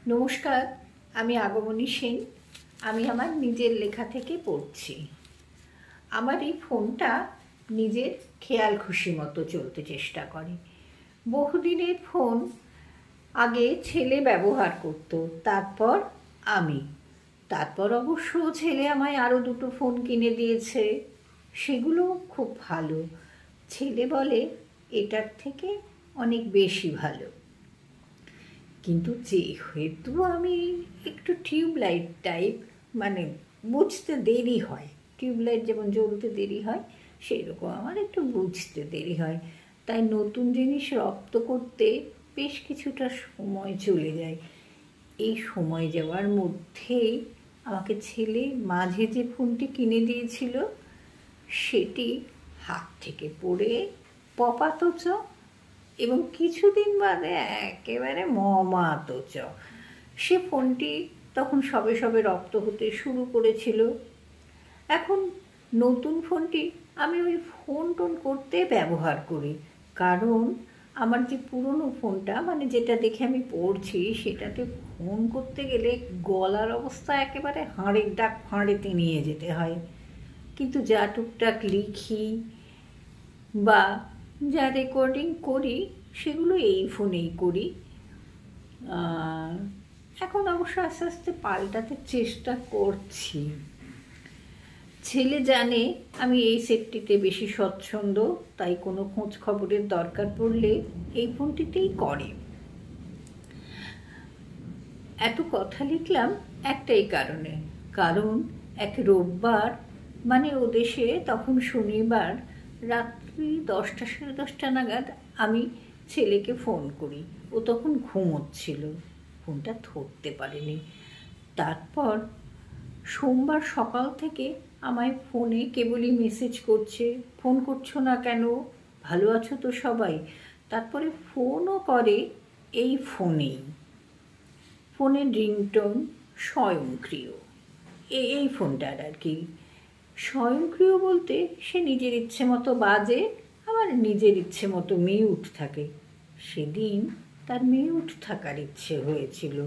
নমস্কার, আমি আগমনী সেন। আমি আমার নিজের লেখা থেকে পড়ছি। আমার এই ফোনটা নিজের খেয়াল খুশি মতো চলতে চেষ্টা করে। বহুদিনের ফোন। আগে ছেলে ব্যবহার করতো, তারপর আমি। তারপর অবশ্য ছেলে আমায় আরও দুটো ফোন কিনে দিয়েছে। সেগুলো খুব ভালো। ছেলে বলে এটার থেকে অনেক বেশি ভালো। কিন্তু যেহেতু আমি একটু টিউবলাইট টাইপ, মানে বুঝতে দেরি হয়, টিউবলাইট যেমন জ্বলতে দেরি হয় সেই রকম আমার একটু বুঝতে দেরি হয়। তাই নতুন জিনিস রপ্ত করতে বেশ কিছুটা সময় চলে যায়। এই সময় যাওয়ার মধ্যেই আমাকে ছেলে মাঝে যে ফোনটি কিনে দিয়েছিল সেটি হাত থেকে পড়ে পপাতচ, এবং কিছুদিন বাদে একেবারে মমাতচ। সে ফোনটি তখন সবে সবে রপ্ত হতে শুরু করেছিল। এখন নতুন ফোনটি আমি ওই ফোন টোন করতে ব্যবহার করি, কারণ আমার যে পুরনো ফোনটা, মানে যেটা দেখে আমি পড়ছি, সেটাতে ফোন করতে গেলে গলার অবস্থা একেবারে হাড়ের ডাক ফাঁড়েতে নিয়ে যেতে হয়। কিন্তু যা টুকটাক লিখি বা যা রেকর্ডিং করি সেগুলো এই ফোনেই করি। এখন অবশ্য আস্তে আস্তে পাল্টাতে চেষ্টা করছি। ছেলে জানে আমি এই সেটটিতে বেশি স্বচ্ছন্দ, তাই কোনো খোঁজ খবরের দরকার পড়লে এই ফোনটিতেই করে। এত কথা লিখলাম একটাই কারণে, কারণ এক রোববার, মানে ও দেশে তখন শনিবার রাত্রি 10টা সাড়ে 10টা নাগাদ আমি ছেলেকে ফোন করি। ও তখন ঘুমোচ্ছিল, ফোনটা ধরতে পারেনি। তারপর সোমবার সকাল থেকে আমায় ফোনে কেবলই মেসেজ করছে, ফোন করছো না কেন, ভালো আছো তো সবাই। তারপরে ফোনও করে এই ফোনেই। ফোনের রিংটোন স্বয়ংক্রিয়। এই ফোনটার আর কি। স্বয়ংক্রিয় বলতে সে নিজের ইচ্ছে মতো বাজে, আবার নিজের ইচ্ছে মতো মিউট থাকে। সেদিন তার মিউট থাকার ইচ্ছে হয়েছিল,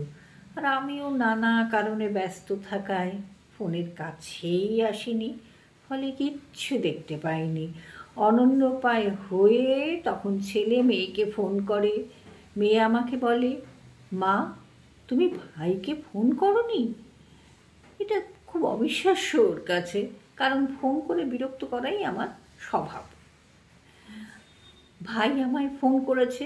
আর আমিও নানা কারণে ব্যস্ত থাকায় ফোনের কাছেই আসিনি, ফলে কিচ্ছু দেখতে পাইনি। অনন্যোপায় হয়ে তখন ছেলে মেয়েকে ফোন করে। মেয়ে আমাকে বলে, মা তুমি ভাইকে ফোন করোনি? এটা খুব অবিশ্বাস্য ওর কাছে, কারণ ফোন করে বিরক্ত করাই আমার স্বভাব। ভাই আমায় ফোন করেছে,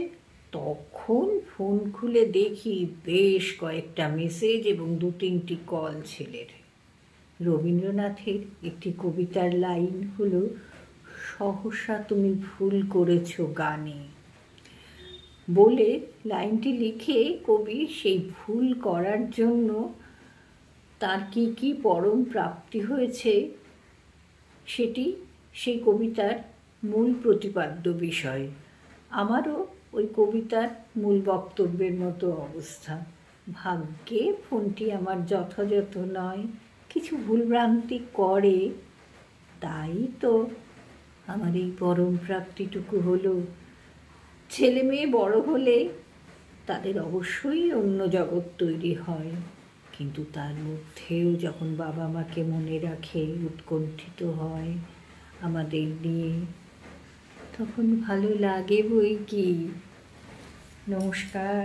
তখন ফোন খুলে দেখি বেশ কয়েকটা মেসেজ এবং 2-3টি কল ছেলের। রবীন্দ্রনাথের একটি কবিতার লাইন হলো, সহসা তুমি ভুল করেছ গানে, বলে লাইনটি লিখে কবি সেই ভুল করার জন্য তার কি কি পরম প্রাপ্তি হয়েছে সেটি সেই কবিতার মূল প্রতিপাদ্য বিষয়। আমারও ওই কবিতার মূল বক্তব্যের মতো অবস্থা। ভাগ্যে ফোনটি আমার যথাযথ নয়, কিছু ভুলভ্রান্তি করে, তাই তো আমার এই পরম প্রাপ্তিটুকু হলো। ছেলে মেয়ে বড় হলে তাদের অবশ্যই অন্য জগৎ তৈরি হয়, কিন্তু তার মধ্যেও যখন বাবা মাকে মনে রাখে, উৎকণ্ঠিত হয় আমাদের নিয়ে, তখন ভালো লাগে বই কি। নমস্কার।